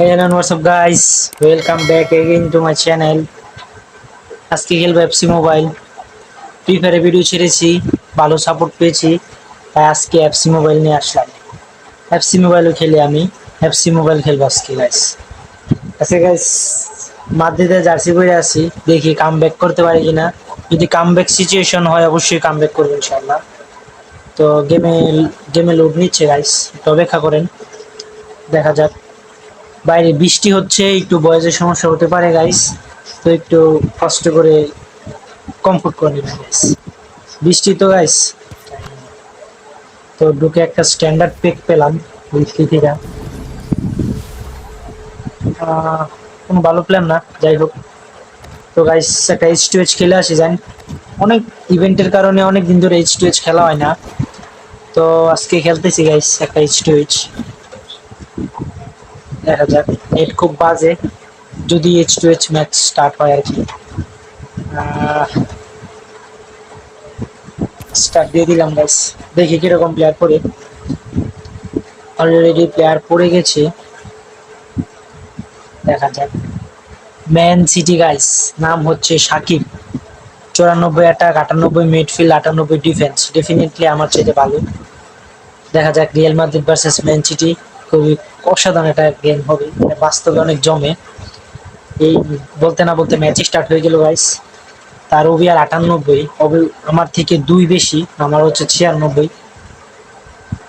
Hello and what's up guys? Welcome back again to my channel. আজকে খেলবো FC mobile. Free ফায়ারে video ছেড়েছি, ভালো support পেয়েছি, তাই আজকে এফসি মোবাইল নিয়ে আসলাম। এফসি মোবাইলও খেলি আমি। এফসি মোবাইল খেলবো আজকে গাইস। আচ্ছা গাইস, মাদ্রিদে জার্সি পরে আছি, দেখি কাম ব্যাক করতে পারি কিনা। যদি কাম ব্যাক সিচুয়েশন হয় অবশ্যই কাম ব্যাক করবো ইনশাল্লাহ। তো গেমে লোড নিচ্ছে গাইস, তো অপেক্ষা করেন, দেখা যাক। বাইরে বৃষ্টি হচ্ছে, একটু বয়সের সমস্যা হতে পারে গাইস, তো একটু কষ্ট করে কমফোর্ট করে নেবেন গাইস। বৃষ্টি তো গাইস, তো ঢুকে একটা স্ট্যান্ডার্ড পেক পেলাম বৃষ্টি থেকে। কোনো ভালো প্ল্যান না, যাই হোক। তো গাইস একটা এইচ টু এইচ খেলে আসি যান। অনেক ইভেন্টের কারণে অনেক দিন ধরে এইচ টু এইচ খেলা হয় না, তো আজকে খেলতেছি গাইস একটা এইচ টু এইচ। দেখা যাক, নেট খুব বাজে যদি H to H match start হয় আর কি। স্টার্ট দিয়ে দিলাম গাইস, দেখি কিরকম প্লেয়ার পড়ে। অলরেডি প্লেয়ার পড়ে গেছে, দেখা যাক। ম্যান সিটি গাইস, নাম হচ্ছে Sakib. 94 attack, 98 midfield, 98 defence, definitely আমার চাইতে ভালো। দেখা যাক Real Madrid versus Man City, খুবই অসাধারণ একটা গেম হবে, বাস্তবে অনেক জমে। এই বলতে না বলতে ম্যাচ স্টার্ট হয়ে গেল গাইস। তার ওভিআর 98, আমার থেকে 2 বেশি, আমার হচ্ছে 96।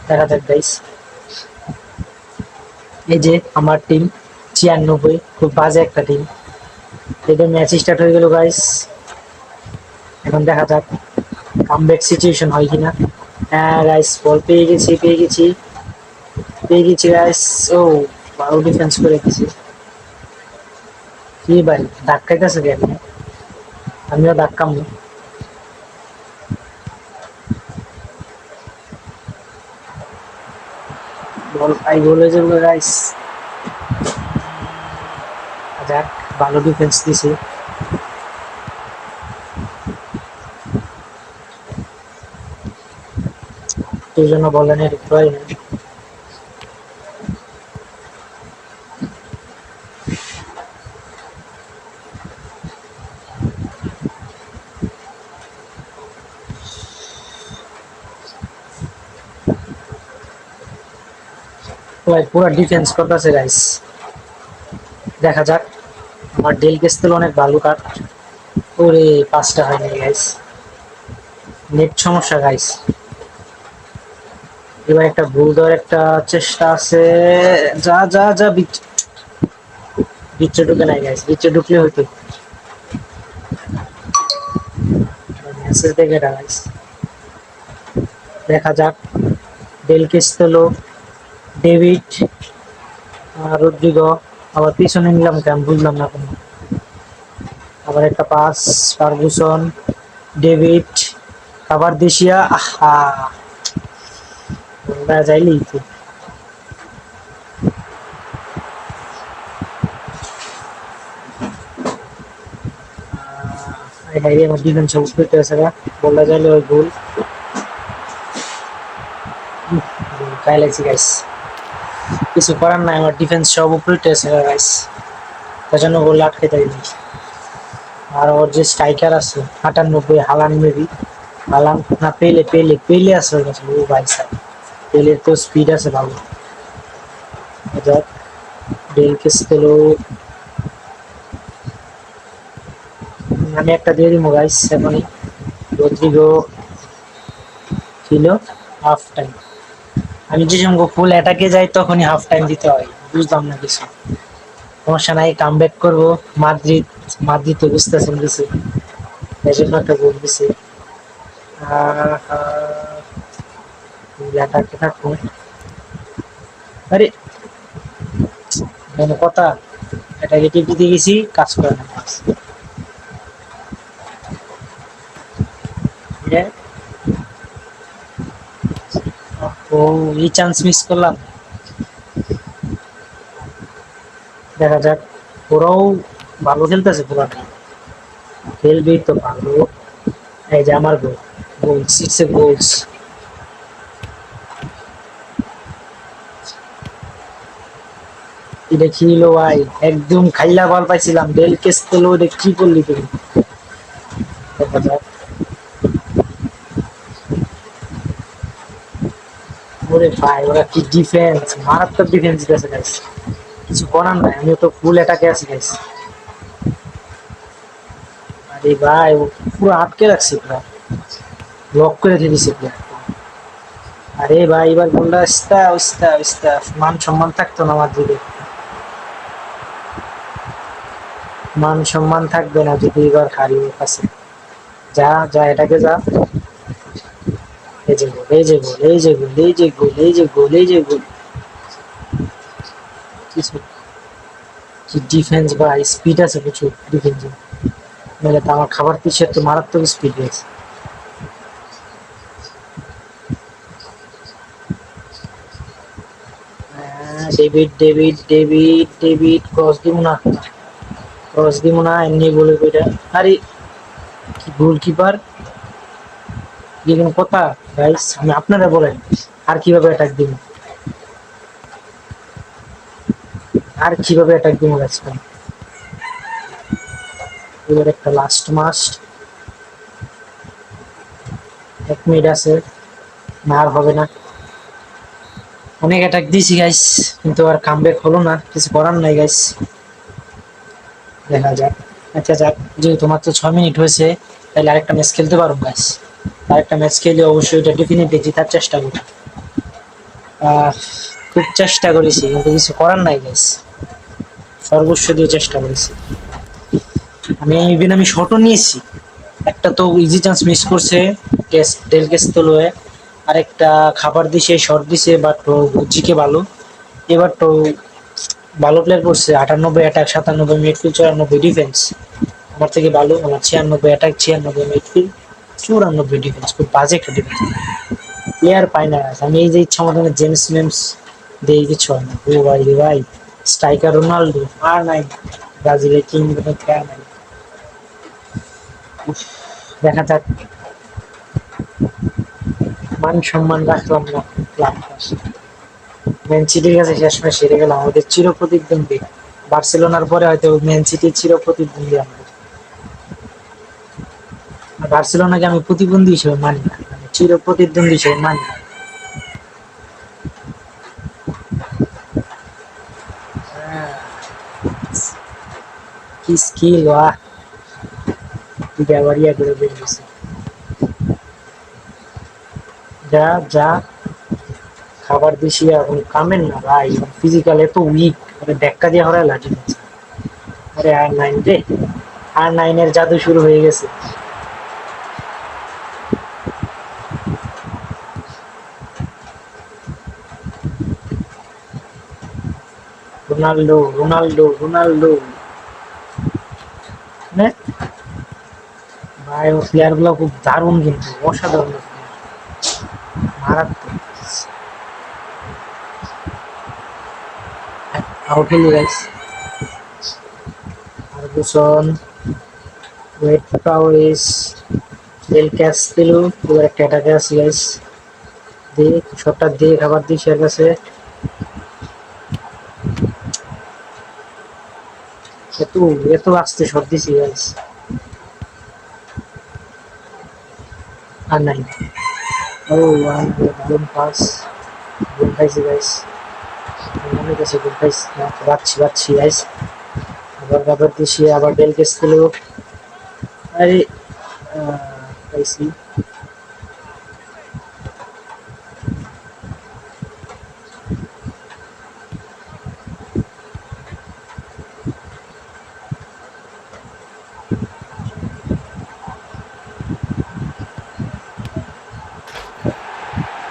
দেখা যাক গাইস, এই যে আমার টিম 96, খুব বাজে একটা টিম। এদের ম্যাচ স্টার্ট হয়ে গেল গাইস, এখন দেখা যাক কামব্যাক সিচুয়েশন হয় কিনা। হ্যাঁ গাইস, বল পেয়ে গেছি গাইস। ও, ভালো ডিফেন্স করে গেছি। কি ভাই ধাক্কাইতেছে কেন? আমিও ধাক্কাম। বল পাই, বলে যাবো গাইস। যাক, ভালো ডিফেন্স দিছে। এই জন্য বলেনের রিপ্লাই নেই। ভাই পুরো ডিফেন্স করতেছে গাইস, দেখা যাক। আমার ডেল কেস্টেল অনেক ভালো কাট। ওরে, 5টা হয়নি গাইস, নেট সমস্যা গাইস। এবার একটা ভুল দেওয়ার একটা চেষ্টা আছে। যা যা যা, বিচ্ছে ঢুকে নাই গাইস, বিচ্ছে ঢুকলে হয়তো মেসেজ দেখে এটা গাইস। দেখা যাক, ডেল কেস্টেলো, ডেভিড, রদ্রিগো। আবার পিছনে নিলাম কেন বুঝলাম না কোনো। আবার একটা পাস, ফার্গুসন, ডেভিড, আবার দেশিয়া। আহা, বলটা যাইলেই তো। হাইরে আমার ডিফেন্স সব করতে আছে না, বলটা যাইলে ওই গোল। খাই লাগছে গাইস, কিছু করার নাই, আমার ডিফেন্স সব উপরে আছে গাইস, তার জন্য গোল আটকে দেয়নি। আর ওর যে স্ট্রাইকার আছে 98, হালান মেবি, হালান না, পেলে আছে ওর কাছে। ও ভাই স্যার, পেলের তো স্পিড আছে ভালো। যাক, ডেল কেস্টেলো, আমি একটা দিয়ে দিব গাইস এখনই। রদ্রিগো ছিল হাফ টাইম। আমি যে সঙ্গে ফুল অ্যাটাকে যাই তখনই হাফ টাইম দিতে হয়, বুঝলাম না কিছু। সমস্যা নাই, কাম ব্যাক করবো। মাদ্রিদ, মাদ্রিদ তো বুঝতেছেন কিছু, এই জন্য একটা গোল দিছে। অ্যাটাকে থাকবো। আরে কোনো কথা, এটাকে টিপি দিয়ে গেছি, কাজ করে না। এ, ও, এই চান্স মিস করলাম। দেখা যাক, ওরাও ভালো খেলতেছে পুরাটা, খেলবেই তো ভালো। এই যে আমার গোল, গোলস, ইটস এ গোলস। এটা কি হলো ভাই, একদম খাইলা বল পাইছিলাম, ডেল কেস পেলো, এটা কি করলি তুমি? দেখা যাক। ওরে ভাই, ওরা কি ডিফেন্স, মারাত্মক ডিফেন্স দিতেছে গাইস, কিছু করার নাই, আমিও তো ফুল অ্যাটাকে আছি গাইস। আরে ভাই, ও পুরো আটকে রাখছে, পুরো ব্লক করে দিয়েছে প্লেয়ার। আরে ভাই, এবার গোলটা ইস্তা ইস্তা ইস্তা, মান সম্মান থাকতো না মাদ্রিদে, মান সম্মান থাকবে না যদি এবার হারি ওর কাছে। যা যা, এটাকে যা। এই যে গোল, এই যে গোল, এই যে গোল, এই যে গোল, এই যে গোল, এই যে গোল। কিছু কি ডিফেন্স বা স্পিড আছে কিছু ডিফেন্সে, নাহলে তো আমার খাবার পিছিয়ে তো মারাত্মক স্পিড রয়েছে। David David David David cross দিব না, ক্রস দিব না, এমনি বলে কইটা। আরে কি গোলকিপার, কি কোনো কথা? গাইস আমি আপনারা বলেন, আর কিভাবে অ্যাটাক দিব, আর কিভাবে অ্যাটাক দিব গাইস? এবার একটা লাস্ট মাস্ট, 1 মিনিট আছে, না আর হবে না। অনেক অ্যাটাক দিয়েছি গাইস, কিন্তু আর কামব্যাক হলো না, কিছু করার নাই গাইস। দেখা যাক। আচ্ছা যাক, যেহেতু মাত্র 6 মিনিট হয়েছে, তাহলে আরেকটা ম্যাচ খেলতে পারবো গাইস। আরেকটা ম্যাচ খেলে অবশ্যই এটা ডেফিনেটলি জেতার চেষ্টা করি। আহ, খুব চেষ্টা করেছি, কিন্তু কিছু করার নাই গাইস, সর্বস্ব দিয়ে চেষ্টা করেছি। আমি শটও নিয়েছি, একটা তো ইজি চান্স মিস করছে, ডেল কেস্তলোয়ে, আরেকটা খাবার দিছে, শর্ট দিছে, বাট জিকে ভালো। এবার তো ভালো প্লেয়ার করছে, 98 অ্যাটাক, 97 মিডফিল্ড, 94 ডিফেন্স। আমার থেকে ভালো, আমার 96 অ্যাটাক, 96 মিডফিল্ড, 94 ডিফেন্স, খুব বাজে একটা ডিফেন্স। প্লেয়ার পাই না, আমি এই যে ইচ্ছা মতো জেমস মেমস দিয়ে কিছু হয় না। ও ভাই রে ভাই, স্ট্রাইকার রোনাল্ডো আর নাই, ব্রাজিলের কিং খেয়া নাই। উফ, দেখা যাক, মান সম্মান রাখলাম না ক্লাব, ম্যান সিটির কাছে শেষমেশ হেরে গেলাম, আমাদের চির প্রতিদ্বন্দ্বী বার্সেলোনার পরে হয়তো ম্যান সিটির চির প্রতিদ্বন্দ্বী আমাদের। আর বার্সেলোনাকে আমি প্রতিদ্বন্দ্বী হিসেবে মানি না, আমি চির প্রতিদ্বন্দ্বী হিসেবে মানি না। কি স্কিল, বাহ, ব্যবহারিয়া করে বের গেছে। যা যা, খাবার দিছি, এখন কামেন না ভাই, ফিজিক্যাল এত উইক, মানে ধাক্কা দিয়ে হরাই লাঠি দিচ্ছে। আরে আর নাইন রে, আর নাইনের জাদু শুরু হয়ে গেছে। রোনাল্ডো রোনাল্ডো রোনাল্ডো, মানে ভাই ও প্লেয়ার গুলো খুব দারুণ, কিন্তু অসাধারণ মারাত্মক। আউট হইল guys, Ferguson, wait প্রাউরিস, del Castillo, এবার একটা অ্যাটাকে আছে গাইস, দিয়ে শটটা দিয়ে খাবার দিয়ে শেয়ার কাছে। এত এত আসতে শট দিছি গাইস, আর নাই। ও ওয়ান, দারুণ পাস, গোল খাইছি গাইস, মনে কাছে গোল খাইছি না, বাচ্ছি বাচ্ছি গাইস। আবার খাবার দিছি, আবার ডেল ক্যাস্টিলো, আরে পাইছি।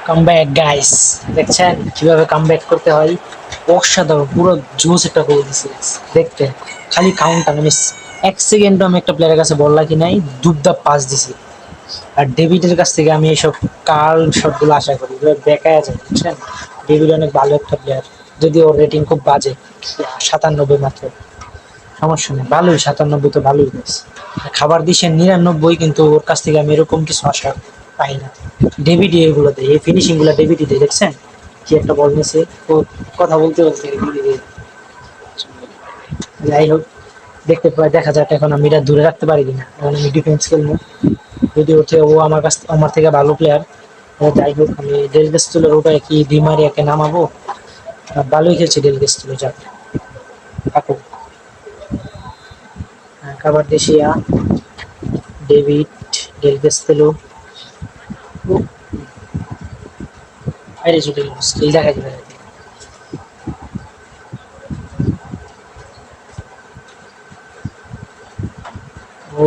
কামব্যাক গাইস, দেখছেন কিভাবে কামব্যাক করতে হয়, অসাধারণ, পুরো জোস একটা গোল দিছি guys। দেখতে খালি কাউন্টার, আমি 1 সেকেন্ডও আমি একটা প্লেয়ারের কাছে বল রাখি নাই, দুবদাপ পাস দিছি। আর ডেভিডের কাছ থেকে আমি এইসব কার্ল শটগুলো আশা করি, এগুলো দেখায় যায়, বুঝছেন? ডেভিড অনেক ভালো একটা প্লেয়ার, যদি ওর রেটিং খুব বাজে, 97 মাত্র, সমস্যা নেই, ভালোই, 97 তো ভালোই গেছে। খাবার দিছে 99, কিন্তু ওর কাছ থেকে আমি এরকম কিছু আশা পাই না। ডেভিড এগুলো দেয়, এই ফিনিশিং গুলো ডেভিডই দেয়, দেখছেন কি একটা বল নিছে ও, কথা বলতে বলতে এগুলি দেয়। যাই হোক, দেখা যাক এখন আমি এটা দূরে রাখতে পারি কিনা। এখন আমি ডিফেন্স খেলবো, যদি ওঠে ও আমার থেকে ভালো প্লেয়ার। যাই হোক, আমি ডেল গেস্টুলের ওটা কি ডিমারিয়াকে নামাবো। ভালোই খেলছে ডেল গেস্টুলো, যাক থাকুক। কাবার দেশিয়া, ডেভিড, ডেল গেস্টেলো, বাইরে চলে গেল, স্কিল দেখা যাবে। ও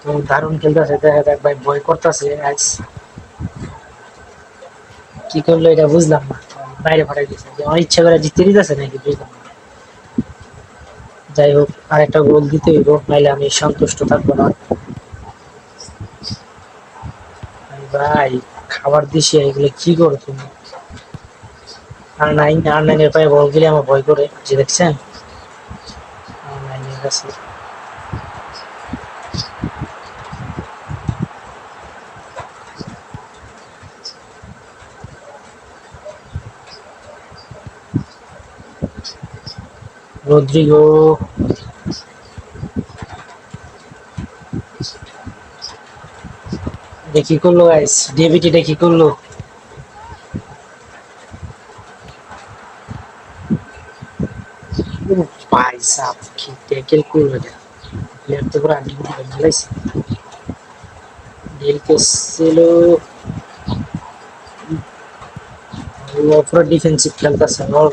তো দারুণ খেলতেছে, দেখা যাক ভাই, ভয় করতেছে আজ। কি করলো এটা বুঝলাম না, বাইরে ফাটাই দিয়েছে, যে আমার ইচ্ছা করে জিতে দিতেছে নাকি বুঝলাম না। যাই হোক, আরেকটা গোল দিতে হইব, নাইলে আমি সন্তুষ্ট থাকবো না। ভাই খাবার দিছি, এগুলো কি করো তুমি? আর নাইনের পায়ে বল গেলে আমার ভয় করে, যে দেখছেন আর9-এর কাছে। রদ্রিগো, এটা কি করলো গাইস? ডেভিড এটা কি করলো? ভাই সাব কি ট্যাকেল করলো এটা, প্লেয়ার তো পুরো আড্ডি খেলাইছে। ডেল ছিল পুরো ডিফেন্সিভ খেলতেছে, ওর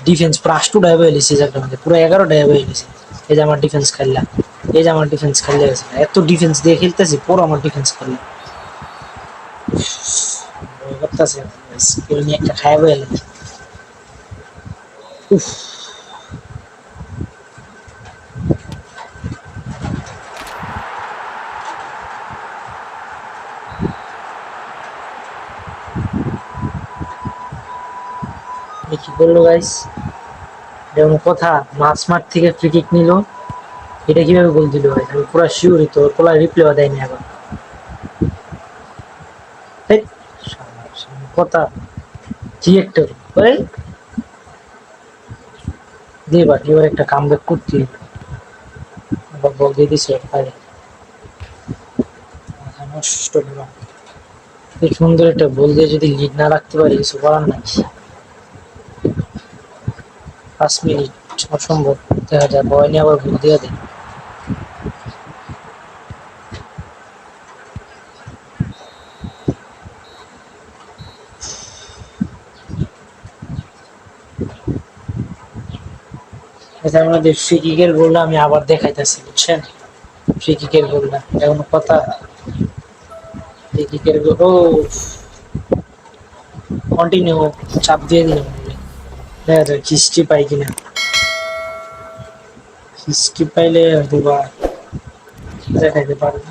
ডিফেন্স পুরো 8টা ডাইভ হয়ে গেছে, যার মধ্যে পুরো 11 ডাইভ হয়ে গেছে। এই যে আমার ডিফেন্স খেললা, এই যে আমার ডিফেন্স খেললে গেছে, এত ডিফেন্স দিয়ে খেলতেছি, পুরো আমার ডিফেন্স খেললা করতেছে। স্কিল নিয়ে একটা খারাপ হয়ে গেল। উফ, কি করলো গাইস? যেমন কথা, মাঠ থেকে ফ্রি কিক নিল, এটা কিভাবে গোল দিল ভাই? আমি পুরো শিওরই তো, পোলা রিপ্লেও দেয়নি এখন। হেৎ, শালার কথা কি একটা ওই দিয়ে বাকি ওর একটা কামব্যাক করতে আবার বল দিয়ে দিছে ভাই, মাথা নষ্ট হলো। এই সুন্দর একটা বল দিয়ে যদি লিড না রাখতে পারি, কিছু করার নাই। 5 মিনিট অসম্ভব, দেখা যায় বয় নিয়ে আবার ভুল দিয়ে দেয়। এটার মধ্যে ফ্রি কিকের গোলটা আমি আবার দেখাইতেছি, বুঝছেন? ফ্রি কিকের গোলটা এটা কোনো কথা? ফ্রি কিকের গোল, ও কন্টিনিউ চাপ দিয়ে দিলাম। দেখা যায় কিস্তি পাই কিনা, কিস্তি পাইলে দুবার দেখাইতে পারবো।